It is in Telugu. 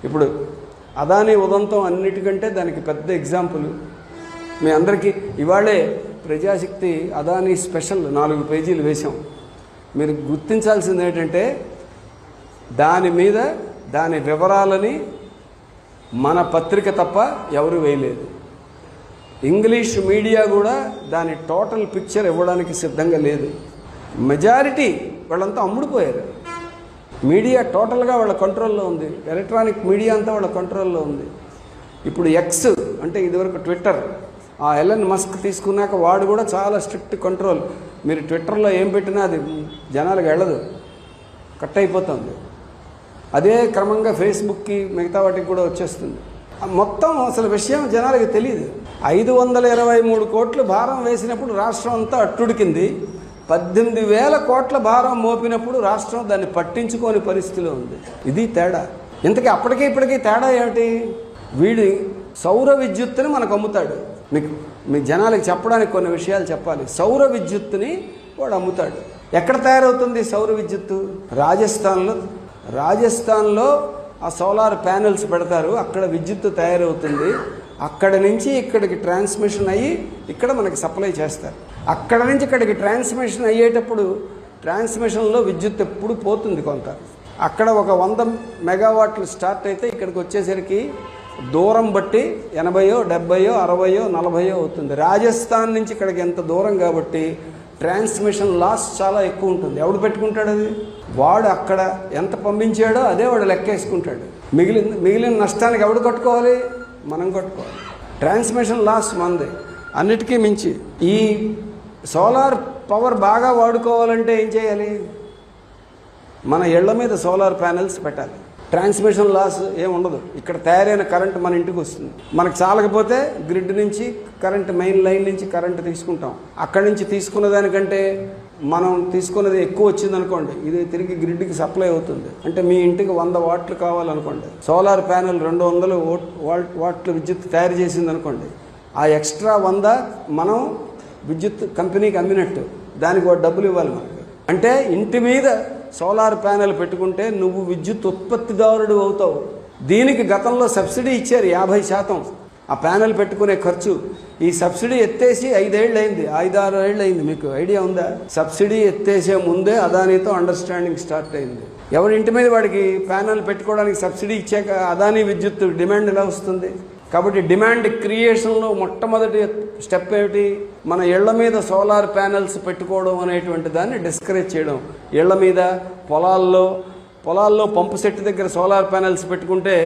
ఇప్పుడు అదానీ ఉదంతం అన్నిటికంటే దానికి పెద్ద ఎగ్జాంపుల్ మీ అందరికీ ఇవాళే ప్రజాశక్తి అదానీ స్పెషల్ 4 పేజీలు వేశాం. మీరు గుర్తించాల్సింది ఏంటంటే దాని మీద దాని వివరాలని మన పత్రిక తప్ప ఎవరు వేయలేదు. ఇంగ్లీష్ మీడియా కూడా దాని టోటల్ పిక్చర్ ఇవ్వడానికి సిద్ధంగా లేదు. మెజారిటీ వాళ్ళంతా అమ్ముడుపోయారు. మీడియా టోటల్గా వాళ్ళ కంట్రోల్లో ఉంది. ఎలక్ట్రానిక్ మీడియా అంతా వాళ్ళ కంట్రోల్లో ఉంది. ఇప్పుడు ఎక్స్ అంటే ఇదివరకు ట్విట్టర్, ఆ ఎలన్ మస్క్ తీసుకున్నాక వాడు కూడా చాలా స్ట్రిక్ట్ కంట్రోల్. మీరు ట్విట్టర్లో ఏం పెట్టినా అది జనాలకు వెళ్ళదు, కట్ అయిపోతుంది. అదే క్రమంగా ఫేస్బుక్కి మిగతా వాటికి కూడా వచ్చేస్తుంది. మొత్తం అసలు విషయం జనాలకు తెలియదు. 523 కోట్లు భారం వేసినప్పుడు రాష్ట్రం అంతా అట్టుడికింది. 18,000 కోట్ల భారం మోపినప్పుడు రాష్ట్రం దాన్ని పట్టించుకోని పరిస్థితిలో ఉంది. ఇది తేడా. ఇంతకీ అప్పటికీ ఇప్పటికీ తేడా ఏమిటి? వీడి సౌర విద్యుత్తుని మనకు అమ్ముతాడు. మీ జనాలకు చెప్పడానికి కొన్ని విషయాలు చెప్పాలి. సౌర విద్యుత్తుని వాడు అమ్ముతాడు. ఎక్కడ తయారవుతుంది సౌర విద్యుత్తు? రాజస్థాన్లో ఆ సోలార్ ప్యానెల్స్ పెడతారు. అక్కడ విద్యుత్తు తయారవుతుంది. అక్కడ నుంచి ఇక్కడికి ట్రాన్స్మిషన్ అయ్యి ఇక్కడ మనకి సప్లై చేస్తారు. అక్కడ నుంచి ఇక్కడికి ట్రాన్స్మిషన్ అయ్యేటప్పుడు ట్రాన్స్మిషన్లో విద్యుత్ ఎప్పుడు పోతుంది కొంత. అక్కడ ఒక 100 మెగావాట్లు స్టార్ట్ అయితే ఇక్కడికి వచ్చేసరికి దూరం బట్టి 80, 70, 60, 40 అవుతుంది. రాజస్థాన్ నుంచి ఇక్కడికి ఎంత దూరం కాబట్టి ట్రాన్స్మిషన్ లాస్ చాలా ఎక్కువ ఉంటుంది. ఎవడు పెట్టుకుంటాడు అది? వాడు అక్కడ ఎంత పంపించాడో అదే వాడు లెక్కేసుకుంటాడు. మిగిలిన నష్టానికి ఎవడు కట్టుకోవాలి? మనం కట్టుకోవాలి. ట్రాన్స్మిషన్ లాస్ మనది. అన్నిటికీ మించి ఈ సోలార్ పవర్ బాగా వాడుకోవాలంటే ఏం చేయాలి? మన ఇళ్ల మీద సోలార్ ప్యానెల్స్ పెట్టాలి. ట్రాన్స్మిషన్ లాస్ ఏముండదు. ఇక్కడ తయారైన కరెంట్ మన ఇంటికి వస్తుంది. మనకు చాలకపోతే గ్రిడ్ నుంచి కరెంట్, మెయిన్ లైన్ నుంచి కరెంట్ తీసుకుంటాం. అక్కడి నుంచి తీసుకున్న దానికంటే మనం తీసుకున్నది ఎక్కువ వచ్చిందనుకోండి, ఇది తిరిగి గ్రిడ్కి సప్లై అవుతుంది. అంటే మీ ఇంటికి 100 వాట్లు కావాలనుకోండి, సోలార్ ప్యానెల్ 200 వాట్లు విద్యుత్ తయారు చేసింది అనుకోండి, ఆ ఎక్స్ట్రా 100 మనం విద్యుత్ కంపెనీకి అమ్మినట్టు. దానికి వాడు డబ్బులు ఇవ్వాలి మనకు. అంటే ఇంటి మీద సోలార్ ప్యానెల్ పెట్టుకుంటే నువ్వు విద్యుత్ ఉత్పత్తిదారుడు అవుతావు. దీనికి గతంలో సబ్సిడీ ఇచ్చారు 50%. ఆ ప్యానెల్ పెట్టుకునే ఖర్చు. ఈ సబ్సిడీ ఎత్తేసి 5 ఏళ్ళు అయింది, 5-6 ఏళ్ళు అయింది. మీకు ఐడియా ఉందా? సబ్సిడీ ఎత్తేసే ముందే అదానీతో అండర్స్టాండింగ్ స్టార్ట్ అయింది. ఎవరి ఇంటి మీద వాడికి ప్యానెల్ పెట్టుకోవడానికి సబ్సిడీ ఇచ్చాక అదానీ విద్యుత్ డిమాండ్ ఎలా వస్తుంది? కాబట్టి డిమాండ్ క్రియేషన్లో మొట్టమొదటి స్టెప్ ఏమిటి? మన ఇళ్ల మీద సోలార్ ప్యానెల్స్ పెట్టుకోవడం అనేటువంటి దాన్ని డిస్కరేజ్ చేయడం. ఇళ్ల మీద, పొలాల్లో పంపు సెట్ దగ్గర సోలార్ ప్యానెల్స్ పెట్టుకుంటే